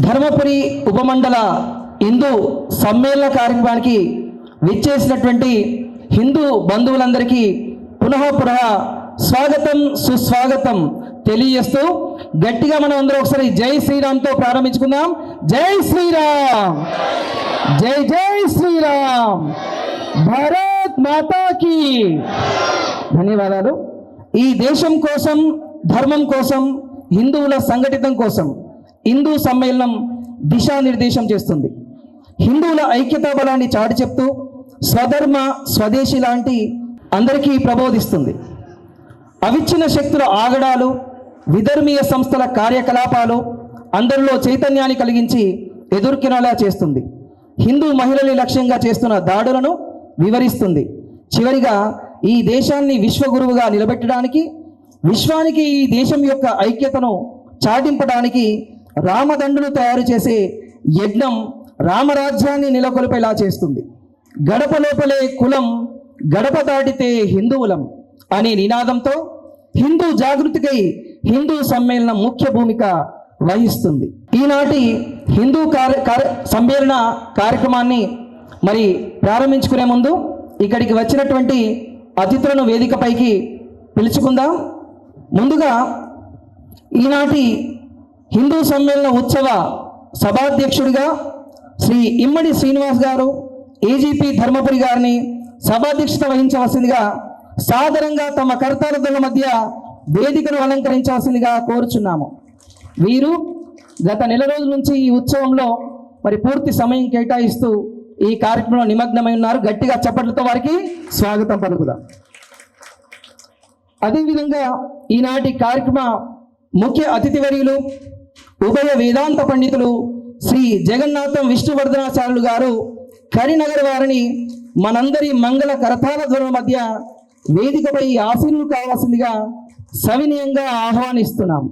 ధర్మపురి ఉపమండల హిందూ సమ్మేళన కార్యక్రమానికి విచ్చేసినటువంటి హిందూ బంధువులందరికీ పునః స్వాగతం సుస్వాగతం తెలియజేస్తూ గట్టిగా మనం అందరూ ఒకసారి జై శ్రీరామ్తో ప్రారంభించుకుందాం. జై శ్రీరామ్, జై జై శ్రీరామ్, భారత్ మాతాకి. ధన్యవాదాలు. ఈ దేశం కోసం, ధర్మం కోసం, హిందువుల సంఘటితం కోసం హిందూ సమ్మేళనం దిశానిర్దేశం చేస్తుంది. హిందువుల ఐక్యతా బలాన్ని చాటి చెప్తూ స్వధర్మ స్వదేశీ లాంటి అందరికీ ప్రబోధిస్తుంది. అవిచ్ఛిన్న శక్తుల ఆగడాలు, విధర్మీయ సంస్థల కార్యకలాపాలు అందరిలో చైతన్యాన్ని కలిగించి ఎదుర్కొనేలా చేస్తుంది. హిందూ మహిళల్ని లక్ష్యంగా చేస్తున్న దాడులను వివరిస్తుంది. చివరిగా ఈ దేశాన్ని విశ్వగురువుగా నిలబెట్టడానికి, విశ్వానికి ఈ దేశం యొక్క ఐక్యతను చాటింపడానికి రామదండును తయారు చేసే యజ్ఞం రామరాజ్యాన్ని నెలకొల్పేలా చేస్తుంది. గడప లోపలే కులం, గడప దాటితే హిందువులం అనే నినాదంతో హిందూ జాగృతికై హిందూ సమ్మేళనం ముఖ్య భూమిక వహిస్తుంది. ఈనాటి హిందూ సమ్మేళన కార్యక్రమాన్ని మరి ప్రారంభించుకునే ముందు ఇక్కడికి వచ్చినటువంటి అతిథులను వేదికపైకి పిలుచుకుందాం. ముందుగా ఈనాటి హిందూ సమ్మేళన ఉత్సవ సభాధ్యక్షుడిగా శ్రీ ఇమ్మడి శ్రీనివాస్ గారు, ఏజీపీ ధర్మపురి గారిని సభాధ్యక్షత వహించవలసిందిగా సాదరంగా తమ కర్తాలతల మధ్య వేదికను అలంకరించవలసిందిగా కోరుచున్నాము. వీరు గత నెల రోజుల నుంచి ఈ ఉత్సవంలో మరి పూర్తి సమయం కేటాయిస్తూ ఈ కార్యక్రమంలో నిమగ్నమై ఉన్నారు. గట్టిగా చప్పట్లతో వారికి స్వాగతం పలుకుదాం. అదేవిధంగా ఈనాటి కార్యక్రమ ముఖ్య అతిథివర్యులు ఉభయ వేదాంత పండితులు శ్రీ జగన్నాథం విష్ణువర్ధనాచార్యులు గారు కరీంనగర్ వారిని మనందరి మంగళ కరతాల ధ్వనుల మధ్య వేదికపై ఆసీనులు కావాల్సిందిగా సవినయంగా ఆహ్వానిస్తున్నాం.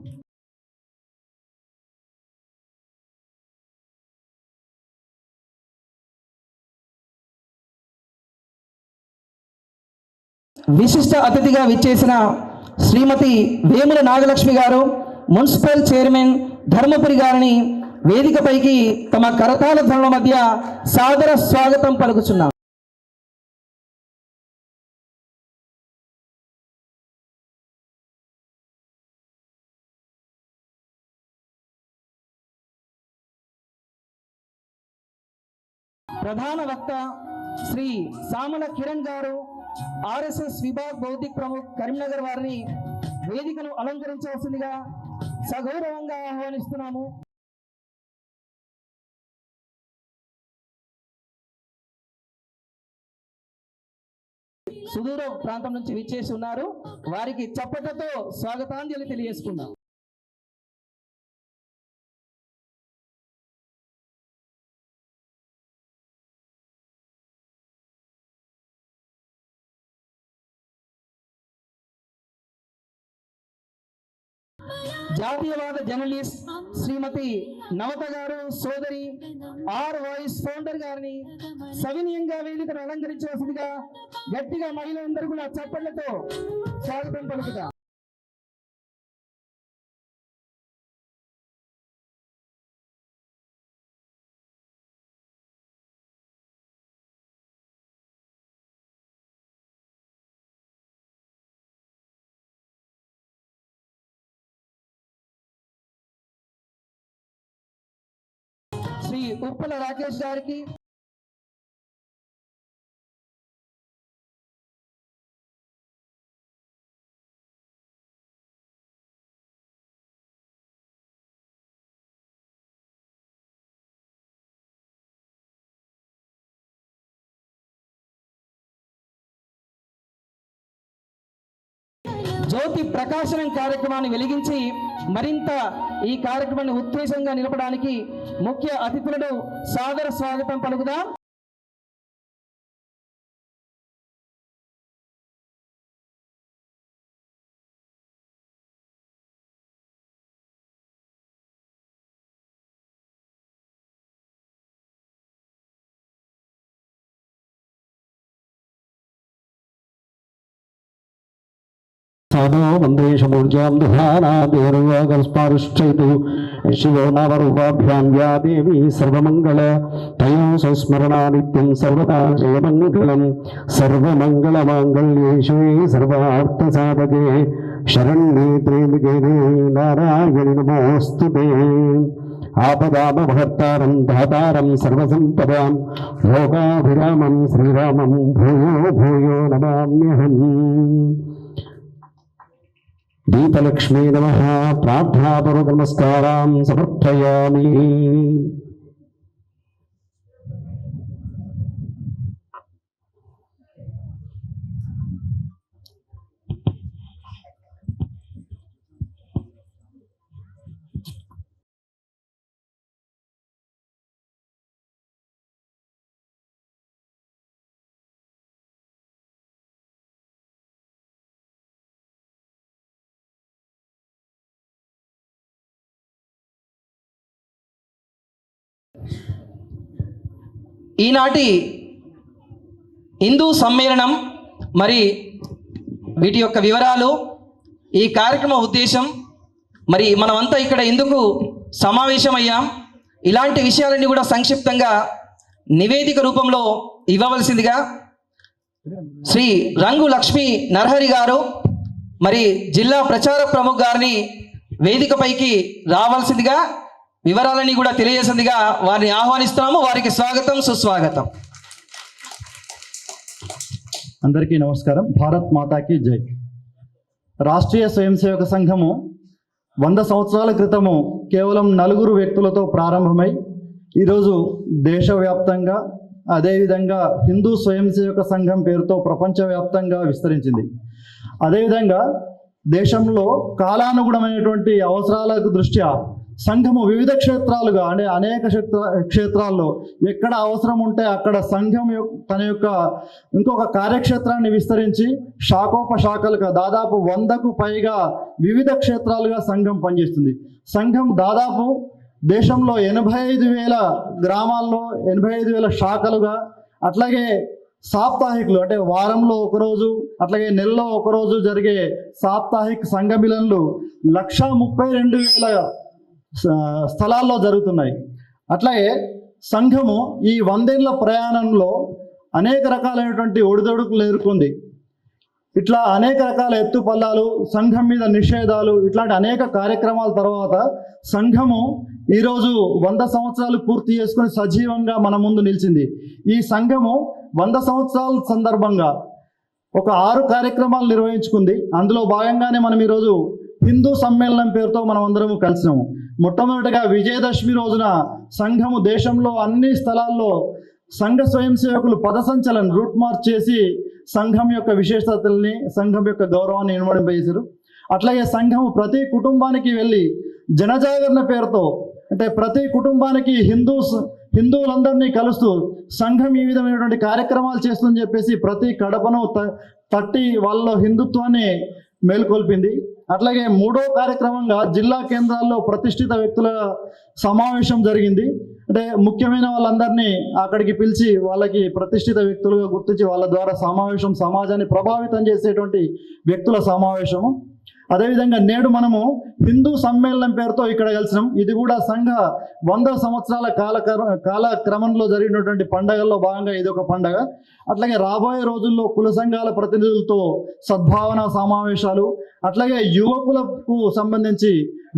విశిష్ట అతిథిగా విచ్చేసిన శ్రీమతి వేముల నాగలక్ష్మి గారు, మున్సిపల్ చైర్మన్ ధర్మపురి గారిని వేదికపైకి తమ కరతాల ధ్వనుల మధ్య సాదర స్వాగతం పలుకుచున్నాం. ప్రధాన వక్త శ్రీ సామల కిరణ్ గారు, ఆర్ఎస్ఎస్ విభాగ్ బౌద్ధిక్ ప్రముఖ్ కరీంనగర్ వారిని వేదికను అలంకరించవలసిందిగా సగౌరవంగా ఆహ్వానిస్తున్నాము. సుదూర ప్రాంతం నుంచి విచ్చేసి ఉన్నారు. వారికి చప్పట్లతో స్వాగతాంజలి తెలియజేసుకుందాం. జాతీయవాద జర్నలిస్ట్ శ్రీమతి నవత గారు, సోదరి ఆర్ వాయిస్ ఫౌండర్ గారిని సవినయంగా వేదికను అలంకరించవలసిందిగా గట్టిగా మహిళలందరూ కూడా చప్పట్లతో స్వాగతం పలుకుతారు. శ్రీ ఉప్పల రాకేష్ గారికి, జ్యోతి ప్రకాశనం కార్యక్రమాన్ని వెలిగించి మరింత ఈ కార్యక్రమాన్ని ఉత్తేజంగా నిలపడానికి ముఖ్య అతిథులను సాదర స్వాగతం పలుకుదాం. पादो वन्देशमूर्जां दुहानादेर्वागस्पारुश्चैतु शिवो नामरूपाभ्यां या देवी सर्वमङ्गल तयो संस्मरणा नित्यं सर्वदा जयमङ्गलं सर्वमङ्गलमाङ्गल्ये शिवे सर्वार्थसाधके शरण्ये त्र्यम्बके नारायणि नमोऽस्तुते आपदामहर्तारं दातारं सर्वसम्पदां लोकाभिरामं श्रीरामं भूयो भूयो नमाम्यहम् दीपलक्ष्मी नमः प्रार्थनापूर्वक नमस्कारां समर्पयामि। ఈనాటి హిందూ సమ్మేళనం మరి వీటి యొక్క వివరాలు, ఈ కార్యక్రమ ఉద్దేశం, మరి మనమంతా ఇక్కడ ఎందుకు సమావేశమయ్యాం, ఇలాంటి విషయాలన్నీ కూడా సంక్షిప్తంగా నివేదిక రూపంలో ఇవ్వవలసిందిగా శ్రీ రంగు లక్ష్మీ నరహరి గారు మరి జిల్లా ప్రచార ప్రముఖ్ గారిని వేదికపైకి రావాల్సిందిగా, వివరాలన్నీ కూడా తెలియజేసిందిగా వారిని ఆహ్వానిస్తున్నాము. వారికి స్వాగతం, సుస్వాగతం. అందరికీ నమస్కారం. భారత్ మాతాకి జై. రాష్ట్రీయ స్వయం సేవక సంఘము 100 సంవత్సరాల క్రితము కేవలం 4 వ్యక్తులతో ప్రారంభమై ఈరోజు దేశవ్యాప్తంగా, అదేవిధంగా హిందూ స్వయం సేవక సంఘం పేరుతో ప్రపంచవ్యాప్తంగా విస్తరించింది. అదేవిధంగా దేశంలో కాలానుగుణమైనటువంటి అవసరాలకు దృష్ట్యా సంఘము వివిధ క్షేత్రాలుగా, అంటే అనేక క్షేత్రాల్లో ఎక్కడ అవసరం ఉంటే అక్కడ సంఘం తన యొక్క ఇంకొక కార్యక్షేత్రాన్ని విస్తరించి శాఖోపశాఖలుగా దాదాపు 100కు పైగా వివిధ క్షేత్రాలుగా సంఘం పనిచేస్తుంది. సంఘం దాదాపు దేశంలో 85,000 గ్రామాల్లో 85,000 శాఖలుగా, అట్లాగే సాప్తాహికులు అంటే వారంలో ఒకరోజు, అట్లాగే నెలలో ఒకరోజు జరిగే సాప్తాహిక సంఘ మిలన్లు 132,000 స్థలాల్లో జరుగుతున్నాయి. అట్లాగే సంఘము ఈ 100 ఏళ్ల ప్రయాణంలో అనేక రకాలైనటువంటి ఒడిదొడుకులు ఎదుర్కొంది. ఇట్లా అనేక రకాల ఎత్తుపల్లాలు, సంఘం మీద నిషేధాలు, ఇట్లాంటి అనేక కార్యక్రమాల తర్వాత సంఘము ఈరోజు 100 సంవత్సరాలు పూర్తి చేసుకుని సజీవంగా మన ముందు నిలిచింది. ఈ సంఘము 100 సంవత్సరాల సందర్భంగా ఒక 6 కార్యక్రమాలు నిర్వహించుకుంది. అందులో భాగంగానే మనం ఈరోజు హిందూ సమ్మేళనం పేరుతో మనం అందరము కలిసినాము. మొట్టమొదటిగా విజయదశమి రోజున సంఘము దేశంలో అన్ని స్థలాల్లో సంఘ స్వయం సేవకులు పదసంచలనం రూట్ మార్చ్ చేసి సంఘం యొక్క విశేషతల్ని, సంఘం యొక్క గౌరవాన్ని ఇనుమడింపజేశారు. అట్లాగే సంఘము ప్రతి కుటుంబానికి వెళ్ళి జనజాగరణ పేరుతో, అంటే ప్రతి కుటుంబానికి హిందువులందరినీ కలుస్తూ సంఘం ఈ విధమైనటువంటి కార్యక్రమాలు చేస్తుందని చెప్పేసి ప్రతి కడపను తట్టి వాళ్ళ హిందుత్వాన్ని మేల్కొల్పింది. అట్లాగే 3వ కార్యక్రమంగా జిల్లా కేంద్రాల్లో ప్రతిష్ఠిత వ్యక్తుల సమావేశం జరిగింది. అంటే ముఖ్యమైన వాళ్ళందరినీ అక్కడికి పిలిచి వాళ్ళకి ప్రతిష్ఠిత వ్యక్తులుగా గుర్తించి వాళ్ళ ద్వారా సమాజాన్ని ప్రభావితం చేసేటువంటి వ్యక్తుల సమావేశము. అదేవిధంగా నేడు మనము హిందూ సమ్మేళనం పేరుతో ఇక్కడ కలిసినాం. ఇది కూడా సంఘ 100 సంవత్సరాల కాలక్రమంలో జరిగినటువంటి పండగల్లో భాగంగా ఇది ఒక పండగ. అట్లాగే రాబోయే రోజుల్లో కుల సంఘాల ప్రతినిధులతో సద్భావన సమావేశాలు, అట్లాగే యువకులకు సంబంధించి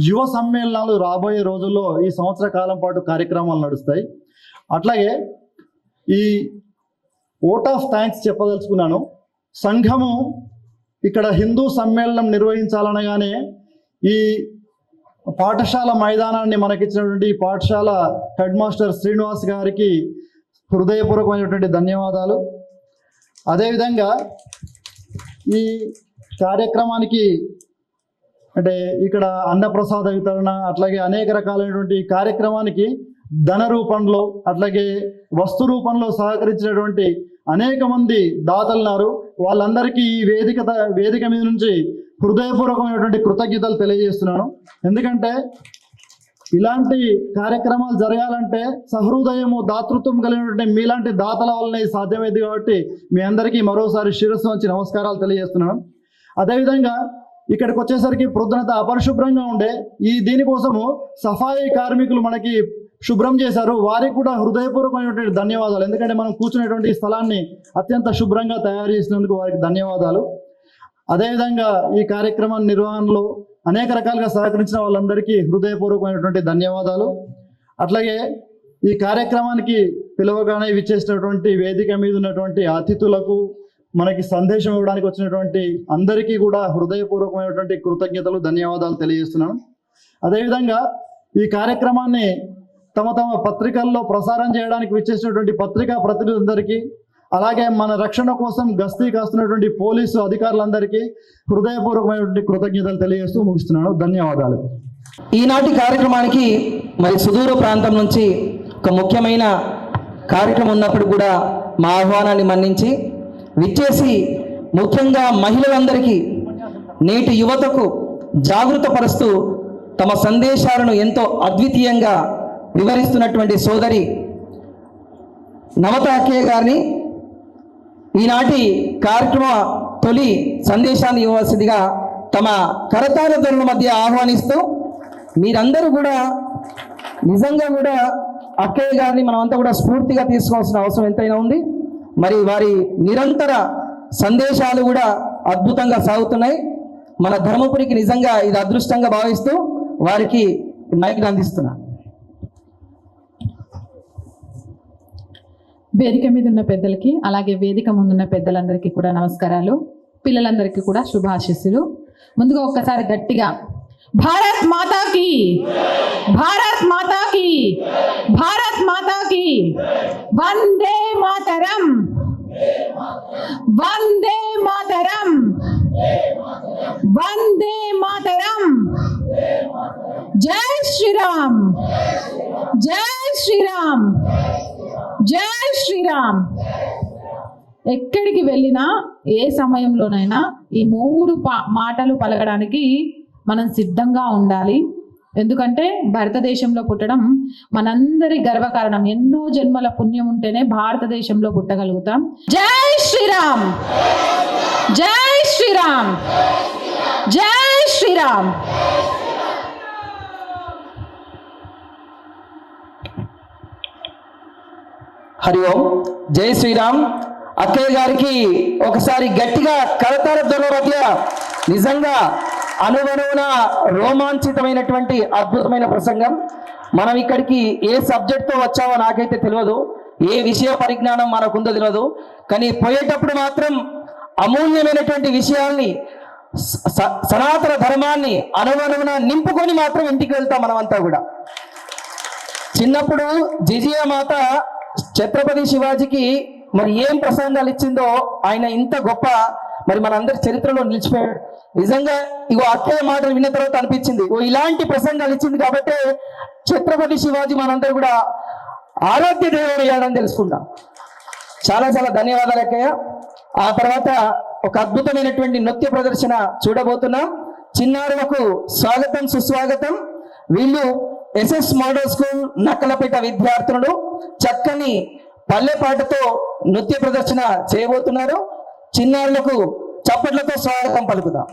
యువ సమ్మేళనాలు రాబోయే రోజుల్లో ఈ సంవత్సర కాలం పాటు కార్యక్రమాలు నడుస్తాయి. అట్లాగే ఈ ఓట్ ఆఫ్ థ్యాంక్స్ చెప్పదలుచుకున్నాను. సంఘము ఇక్కడ హిందూ సమ్మేళనం నిర్వహించాలనగానే ఈ పాఠశాల మైదానాన్ని మనకిచ్చినటువంటి ఈ పాఠశాల హెడ్ మాస్టర్ శ్రీనివాస్ గారికి హృదయపూర్వకమైనటువంటి ధన్యవాదాలు. అదేవిధంగా ఈ కార్యక్రమానికి అంటే ఇక్కడ అన్నప్రసాద వితరణ, అట్లాగే అనేక రకాలైనటువంటి కార్యక్రమానికి ధన రూపంలో, అట్లాగే వస్తు రూపంలో సహకరించినటువంటి అనేక మంది దాతలున్నారు. వాళ్ళందరికీ ఈ వేదిక మీద నుంచి హృదయపూర్వకమైనటువంటి కృతజ్ఞతలు తెలియజేస్తున్నాను. ఎందుకంటే ఇలాంటి కార్యక్రమాలు జరగాలంటే సహృదయము, దాతృత్వం కలిగినటువంటి మీలాంటి దాతల వల్లనే సాధ్యమైంది. కాబట్టి మీ అందరికీ మరోసారి శిరస్సు వంచి నమస్కారాలు తెలియజేస్తున్నాను. అదేవిధంగా ఇక్కడికి వచ్చేసరికి ప్రొద్దునంతా అపరిశుభ్రంగా ఉండే దీనికోసము సఫాయి కార్మికులు మనకి శుభ్రం చేశారు. వారికి కూడా హృదయపూర్వకమైనటువంటి ధన్యవాదాలు. ఎందుకంటే మనం కూర్చునేటువంటి ఈ స్థలాన్ని అత్యంత శుభ్రంగా తయారు చేసినందుకు వారికి ధన్యవాదాలు. అదేవిధంగా ఈ కార్యక్రమం నిర్వహణలో అనేక రకాలుగా సహకరించిన వాళ్ళందరికీ హృదయపూర్వకమైనటువంటి ధన్యవాదాలు. అట్లాగే ఈ కార్యక్రమానికి పిలవగానే విచ్చేసినటువంటి వేదిక మీద ఉన్నటువంటి అతిథులకు, మనకి సందేశం ఇవ్వడానికి వచ్చినటువంటి అందరికీ కూడా హృదయపూర్వకమైనటువంటి కృతజ్ఞతలు, ధన్యవాదాలు తెలియజేస్తున్నాను. అదేవిధంగా ఈ కార్యక్రమాన్ని తమ పత్రికల్లో ప్రసారం చేయడానికి విచ్చేసినటువంటి పత్రికా ప్రతినిధులందరికీ, అలాగే మన రక్షణ కోసం గస్తీ కాస్తున్నటువంటి పోలీసు అధికారులందరికీ హృదయపూర్వకమైనటువంటి కృతజ్ఞతలు తెలియజేస్తూ ముగిస్తున్నాను. ధన్యవాదాలు. ఈనాటి కార్యక్రమానికి మరి సుదూర ప్రాంతం నుంచి ఒక ముఖ్యమైన కార్యక్రమం ఉన్నప్పుడు కూడా మా ఆహ్వానాన్ని మన్నించి విచ్చేసి ముఖ్యంగా మహిళలందరికీ, నేటి యువతకు జాగృతపరుస్తూ తమ సందేశాలను ఎంతో అద్వితీయంగా వివరిస్తున్నటువంటి సోదరి నవత అక్కయ్య గారిని ఈనాటి కార్యక్రమ తొలి సందేశాన్ని ఇవ్వాల్సిందిగా తమ కరతాళ ధ్వనుల మధ్య ఆహ్వానిస్తూ, మీరందరూ కూడా నిజంగా కూడా అక్కయ్య గారిని మనమంతా కూడా స్ఫూర్తిగా తీసుకోవాల్సిన అవసరం ఎంతైనా ఉంది. మరి వారి నిరంతర సందేశాలు కూడా అద్భుతంగా సాగుతున్నాయి. మన ధర్మపురికి నిజంగా ఇది అదృష్టంగా భావిస్తూ వారికి మైక్ అందిస్తున్నా. వేదిక మీద ఉన్న పెద్దలకి, అలాగే వేదిక ముందున్న పెద్దలందరికీ కూడా నమస్కారాలు. పిల్లలందరికీ కూడా శుభాశీస్సులు. ముందుగా ఒక్కసారి గట్టిగా భారత్ మాతా కీ, భారత్ మాతా కీ, భారత్ మాతా కీ, వందే మాతరం, వందే మాతరం, వందే మాతరం, జై శ్రీరామ్, జై శ్రీరామ్, జై శ్రీరామ్. ఎక్కడికి వెళ్ళినా ఏ సమయంలోనైనా ఈ మూడు మాటలు పలకడానికి మనం సిద్ధంగా ఉండాలి. ఎందుకంటే భారతదేశంలో పుట్టడం మనందరి గర్వకారణం. ఎన్నో జన్మల పుణ్యం ఉంటేనే భారతదేశంలో పుట్టగలుగుతాం. జై శ్రీరామ్, జై శ్రీరామ్, జై శ్రీరామ్. హరి ఓం. జై శ్రీరామ్. అక్కయ్య గారికి ఒకసారి గట్టిగా కరతాళ ధ్వనుల మధ్య నిజంగా అనువనువున రోమాంచితమైనటువంటి అద్భుతమైన ప్రసంగం. మనం ఇక్కడికి ఏ సబ్జెక్ట్తో వచ్చామో నాకైతే తెలియదు, ఏ విషయ పరిజ్ఞానం మనకుందో తెలియదు. కానీ పోయేటప్పుడు మాత్రం అమూల్యమైనటువంటి విషయాల్ని, సనాతన ధర్మాన్ని అనువనువున నింపుకొని మాత్రం ఇంటికి వెళ్తాం మనమంతా కూడా. చిన్నప్పుడు జిజియా మాత ఛత్రపతి శివాజీకి మరి ఏం ప్రసంగాలు ఇచ్చిందో ఆయన ఇంత గొప్ప మరి మనందరి చరిత్రలో నిలిచిపోయాడు. నిజంగా ఇగో అక్కయ్య మాటలు విన్న తర్వాత అనిపించింది, ఇలాంటి ప్రసంగాలు ఇచ్చింది కాబట్టి ఛత్రపతి శివాజీ మనందరూ కూడా ఆరాధ్య దేవుడు అయ్యాడని తెలుసుకుంటాం. చాలా చాలా ధన్యవాదాలు అక్కయ్య. ఆ తర్వాత ఒక అద్భుతమైనటువంటి నృత్య ప్రదర్శన చూడబోతున్నాం. చిన్నారులకు స్వాగతం, సుస్వాగతం. వీళ్ళు ఎస్ఎస్ మోడల్ స్కూల్ నక్కలపేట విద్యార్థులు చక్కని పల్లెపాటతో నృత్య ప్రదర్శన చేయబోతున్నారు. చిన్నారులకు చప్పట్లతో స్వాగతం పలుకుదాం.